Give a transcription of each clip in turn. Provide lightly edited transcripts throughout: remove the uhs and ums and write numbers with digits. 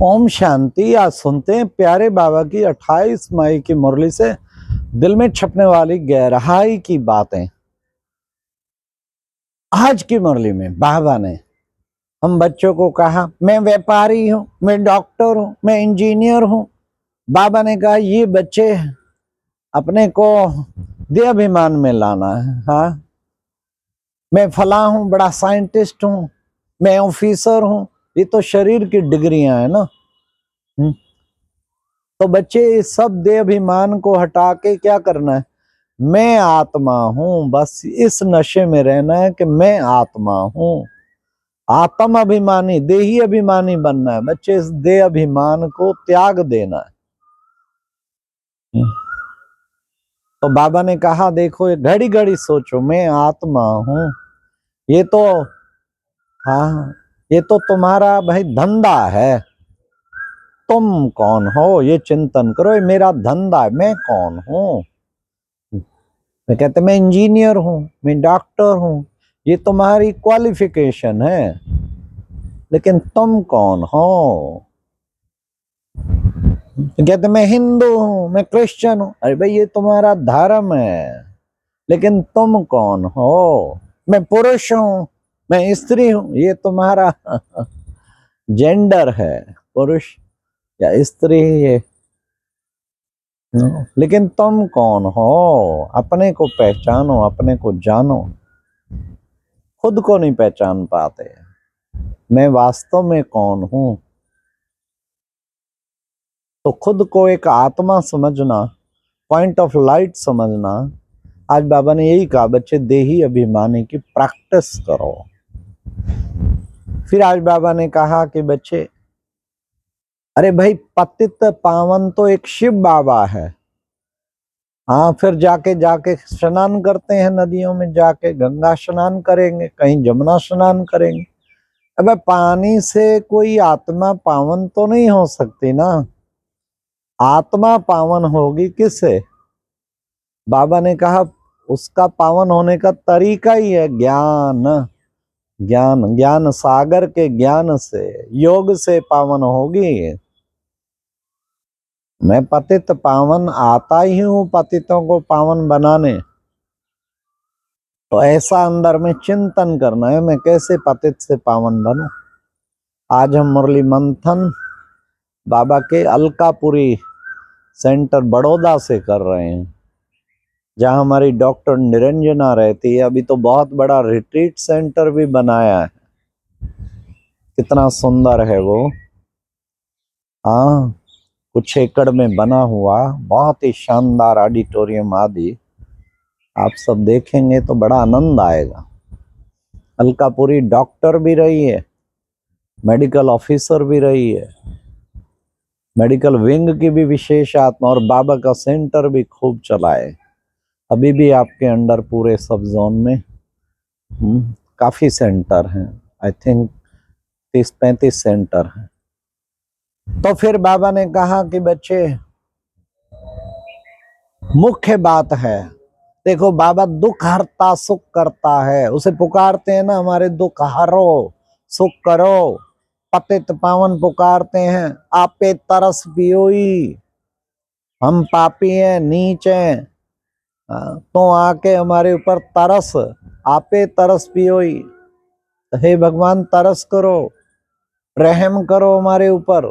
ओम शांति। आज सुनते हैं प्यारे बाबा की 28 मई की मुरली से दिल में छपने वाली गहराई की बातें। आज की मुरली में बाबा ने हम बच्चों को कहा, मैं व्यापारी हूं, मैं डॉक्टर हूं, मैं इंजीनियर हूं। बाबा ने कहा ये बच्चे अपने को देहाभिमान में लाना है। हाँ, मैं फला हूं, बड़ा साइंटिस्ट हूं, मैं ऑफिसर हूं। ये तो शरीर की डिग्रियां है ना। तो बच्चे इस सब देहाभिमान को हटा के क्या करना है? मैं आत्मा हूं। बस इस नशे में रहना है कि मैं आत्मा हूं। आत्म अभिमानी, देही अभिमानी बनना है। बच्चे इस देह अभिमान को त्याग देना है। तो बाबा ने कहा, देखो घड़ी घड़ी सोचो, मैं आत्मा हूं। ये तो हाँ, ये तो तुम्हारा भाई धंधा है। तुम कौन हो ये चिंतन करो। ये मेरा धंधा है, मैं कौन हूं। मैं कहते मैं इंजीनियर हूं, मैं डॉक्टर हूं। ये तुम्हारी क्वालिफिकेशन है, लेकिन तुम कौन हो? कहते मैं हिंदू हूं, मैं क्रिश्चियन हूं। अरे भाई ये तुम्हारा धर्म है, लेकिन तुम कौन हो? मैं पुरुष हूं, मैं स्त्री हूं। ये तुम्हारा जेंडर है, पुरुष या स्त्री। ये लेकिन तुम कौन हो? अपने को पहचानो, अपने को जानो। खुद को नहीं पहचान पाते, मैं वास्तव में कौन हूं। तो खुद को एक आत्मा समझना, पॉइंट ऑफ लाइट समझना। आज बाबा ने यही कहा, बच्चे देही अभिमानी की प्रैक्टिस करो। फिर आज बाबा ने कहा कि बच्चे, अरे भाई पतित पावन तो एक शिव बाबा है। हाँ, फिर जाके जाके स्नान करते हैं नदियों में, जाके गंगा स्नान करेंगे, कहीं जमुना स्नान करेंगे। अबे पानी से कोई आत्मा पावन तो नहीं हो सकती ना। आत्मा पावन होगी किससे? बाबा ने कहा उसका पावन होने का तरीका ही है ज्ञान। ज्ञान, ज्ञान सागर के ज्ञान से, योग से पावन होगी। मैं पतित पावन आता ही हूं पतितों को पावन बनाने। तो ऐसा अंदर में चिंतन करना है, मैं कैसे पतित से पावन बनूं। आज हम मुरली मंथन बाबा के अलकापुरी सेंटर बड़ौदा से कर रहे हैं, जहां हमारी डॉक्टर निरंजना रहती है। अभी तो बहुत बड़ा रिट्रीट सेंटर भी बनाया है, कितना सुंदर है वो। हाँ, कुछ एकड़ में बना हुआ बहुत ही शानदार ऑडिटोरियम आदि। आप सब देखेंगे तो बड़ा आनंद आएगा। अलकापुरी डॉक्टर भी रही है, मेडिकल ऑफिसर भी रही है, मेडिकल विंग की भी विशेष आत्मा, और बाबा का सेंटर भी खूब चला है। अभी भी आपके अंडर पूरे सब जोन में काफी सेंटर हैं। आई थिंक 30-35 सेंटर हैं। तो फिर बाबा ने कहा कि बच्चे मुख्य बात है, देखो बाबा दुख हरता सुख करता है। उसे पुकारते हैं ना, हमारे दुख हरो सुख करो। पतित पावन पुकारते हैं, आपे तरस पियोई। हम पापी हैं, नीच हैं, तो आके हमारे ऊपर तरस, आपे तरस पियोई। हे भगवान तरस करो, रहम करो हमारे ऊपर।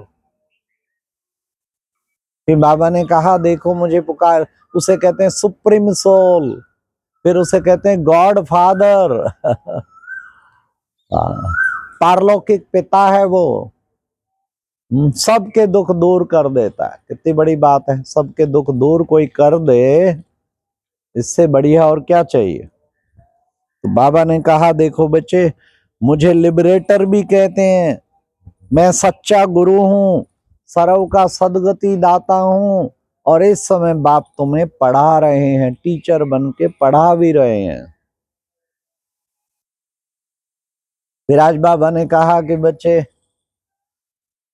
फिर बाबा ने कहा देखो मुझे पुकार, उसे कहते हैं सुप्रीम सोल, फिर उसे कहते हैं गॉड फादर। पारलौकिक पिता है वो। सबके दुख दूर कर देता है। कितनी बड़ी बात है, सबके दुख दूर कोई कर दे, इससे बढ़िया और क्या चाहिए। तो बाबा ने कहा देखो बच्चे, मुझे लिबरेटर भी कहते हैं, मैं सच्चा गुरु हूं, सर्व का सदगति दाता हूं। और इस समय बाप तुम्हें पढ़ा रहे हैं, टीचर बन के पढ़ा भी रहे हैं। फिर आज बाबा ने कहा कि बच्चे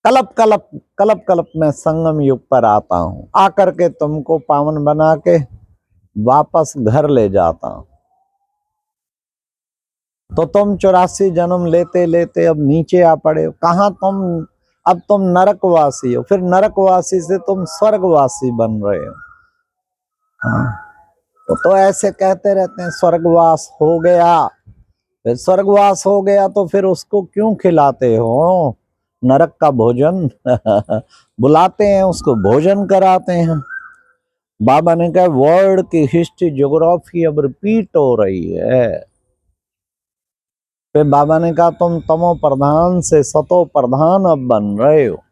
कलप कलप कलप कलप में संगम युग पर आता हूं, आकर के तुमको पावन बना के वापस घर ले जाता हूं। तो तुम 84 जन्म लेते लेते अब नीचे आ पड़े हो। कहां तुम अब तुम नरकवासी हो, फिर नरकवासी से तुम स्वर्गवासी बन रहे हो। हाँ, तो ऐसे कहते रहते हैं स्वर्गवास हो गया, फिर स्वर्गवास हो गया तो फिर उसको क्यों खिलाते हो नरक का भोजन? बुलाते हैं उसको, भोजन कराते हैं। बाबा ने कहा वर्ल्ड की हिस्ट्री ज्योग्राफी अब रिपीट हो रही है। फिर बाबा ने कहा तुम तमो प्रधान से सतो प्रधान अब बन रहे हो।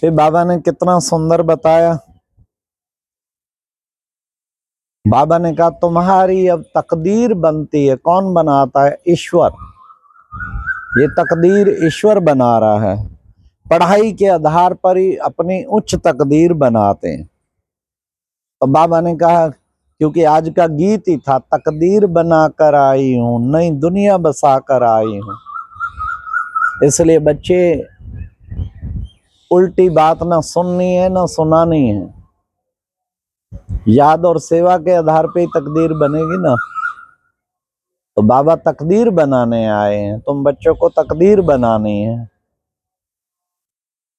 फिर बाबा ने कितना सुंदर बताया। बाबा ने कहा तुम्हारी अब तकदीर बनती है। कौन बनाता है? ईश्वर। ये तकदीर ईश्वर बना रहा है। पढ़ाई के आधार पर ही अपनी उच्च तकदीर बनाते हैं। तो बाबा ने कहा क्योंकि आज का गीत ही था, तकदीर बनाकर आई हूं, नई दुनिया बसा कर आई हूं। इसलिए बच्चे उल्टी बात ना सुननी है ना सुनानी है। याद और सेवा के आधार पे ही तकदीर बनेगी ना। तो बाबा तकदीर बनाने आए हैं, तुम बच्चों को तकदीर बनानी है।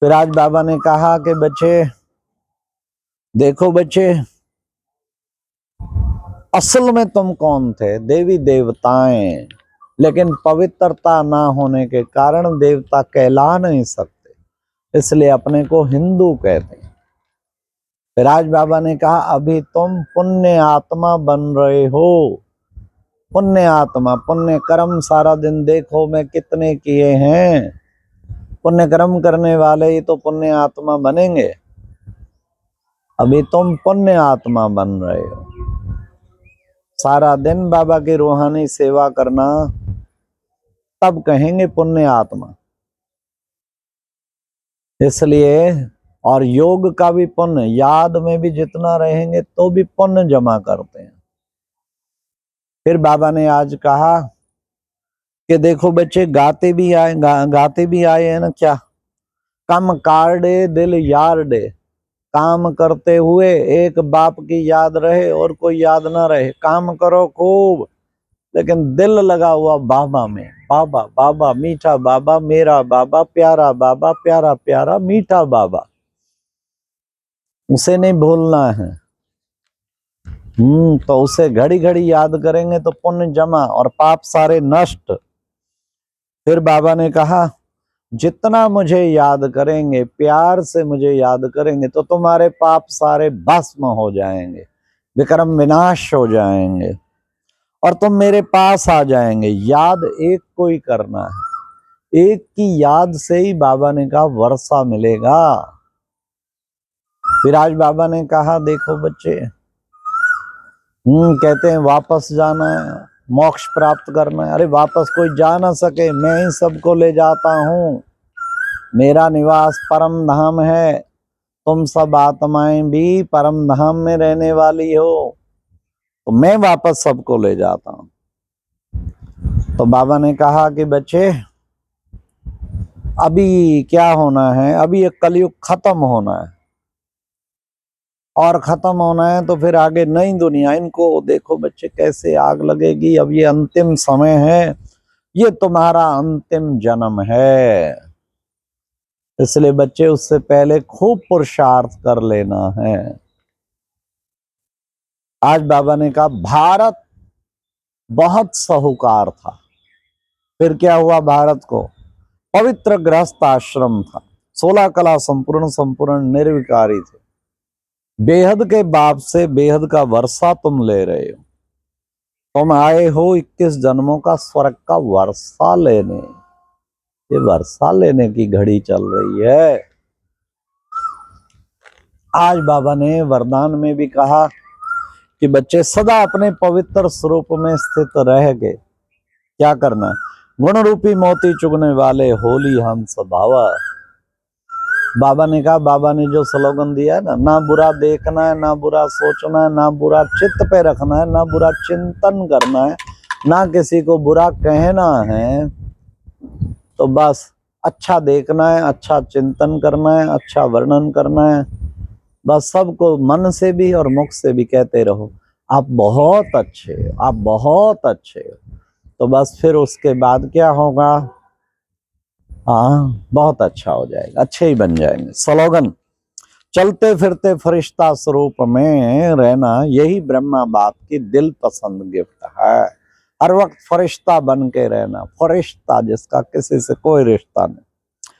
फिर आज बाबा ने कहा कि बच्चे देखो बच्चे, असल में तुम कौन थे? देवी देवताएं, लेकिन पवित्रता ना होने के कारण देवता कहला नहीं सकते, इसलिए अपने को हिंदू कहते हैं। फिर आज बाबा ने कहा अभी तुम पुण्य आत्मा बन रहे हो। पुण्य आत्मा, पुण्य कर्म सारा दिन देखो मैं कितने किए हैं। पुण्य कर्म करने वाले ही तो पुण्य आत्मा बनेंगे। अभी तुम पुण्य आत्मा बन रहे हो। सारा दिन बाबा की रूहानी सेवा करना, तब कहेंगे पुण्य आत्मा। इसलिए और योग का भी पुण्य, याद में भी जितना रहेंगे तो भी पुण्य जमा करते हैं। फिर बाबा ने आज कहा कि देखो बच्चे गाते भी आए, गाते भी आए हैं ना क्या, कम कार्डे दिल यार डे। काम करते हुए एक बाप की याद रहे और कोई याद ना रहे। काम करो खूब, लेकिन दिल लगा हुआ बाबा में। बाबा बाबा मीठा बाबा, मेरा बाबा प्यारा बाबा, प्यारा प्यारा मीठा बाबा, उसे नहीं भूलना है। तो उसे घड़ी घड़ी याद करेंगे तो पुण्य जमा और पाप सारे नष्ट। फिर बाबा ने कहा जितना मुझे याद करेंगे, प्यार से मुझे याद करेंगे, तो तुम्हारे पाप सारे भस्म हो जाएंगे, विक्रम विनाश हो जाएंगे और तुम मेरे पास आ जाएंगे। याद एक को ही करना है, एक की याद से ही बाबा ने कहा वर्षा मिलेगा। फिर आज बाबा ने कहा देखो बच्चे, कहते हैं वापस जाना है, मोक्ष प्राप्त करना है। अरे वापस कोई जा ना सके, मैं ही सबको ले जाता हूँ। मेरा निवास परम धाम है, तुम सब आत्माएं भी परम धाम में रहने वाली हो, तो मैं वापस सबको ले जाता हूं। तो बाबा ने कहा कि बच्चे अभी क्या होना है, अभी ये कलयुग खत्म होना है और खत्म होना है तो फिर आगे नई दुनिया। इनको देखो बच्चे कैसे आग लगेगी। अब ये अंतिम समय है, ये तुम्हारा अंतिम जन्म है, इसलिए बच्चे उससे पहले खूब पुरुषार्थ कर लेना है। आज बाबा ने कहा भारत बहुत साहूकार था। फिर क्या हुआ? भारत को पवित्र गृहस्थ आश्रम था, 16 कला संपूर्ण, संपूर्ण निर्विकारी थे। बेहद के बाप से बेहद का वर्षा तुम ले रहे हो। तुम आए हो 21 जन्मों का स्वर्ग का वर्षा लेने। ये वर्षा लेने की घड़ी चल रही है। आज बाबा ने वरदान में भी कहा कि बच्चे सदा अपने पवित्र स्वरूप में स्थित रह गए। क्या करना है? गुण रूपी मोती चुगने वाले होली हंस भावा। बाबा ने कहा, बाबा ने जो स्लोगन दिया है ना बुरा देखना है, ना बुरा सोचना है, ना बुरा चित्त पे रखना है, ना बुरा चिंतन करना है, ना किसी को बुरा कहना है, तो बस अच्छा देखना है, अच्छा चिंतन करना है, अच्छा वर्णन करना है। बस सबको मन से भी और मुख से भी कहते रहो आप बहुत अच्छे हो, आप बहुत अच्छे हो। तो बस फिर उसके बाद क्या होगा, हाँ बहुत अच्छा हो जाएगा, अच्छे ही बन जाएंगे। स्लोगन, चलते फिरते फरिश्ता स्वरूप में रहना यही ब्रह्मा बाप की दिल पसंद गिफ्ट है। हर वक्त फरिश्ता बन के रहना, फरिश्ता जिसका किसी से कोई रिश्ता नहीं।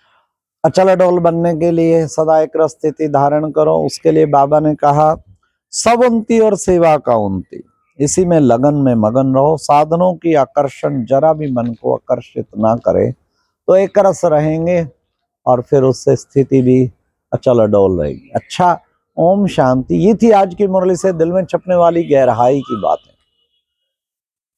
अचल डोल बनने के लिए सदा एक स्थिति धारण करो। उसके लिए बाबा ने कहा सब उन्नति और सेवा का उन्नति, इसी में लगन में मगन रहो। साधनों की आकर्षण जरा भी मन को आकर्षित ना करे तो एक रस रहेंगे और फिर उससे स्थिति भी अचल डोल रहेगी। अच्छा, ओम शांति। ये थी आज की मुरली से दिल में छपने वाली गहराई की बातें।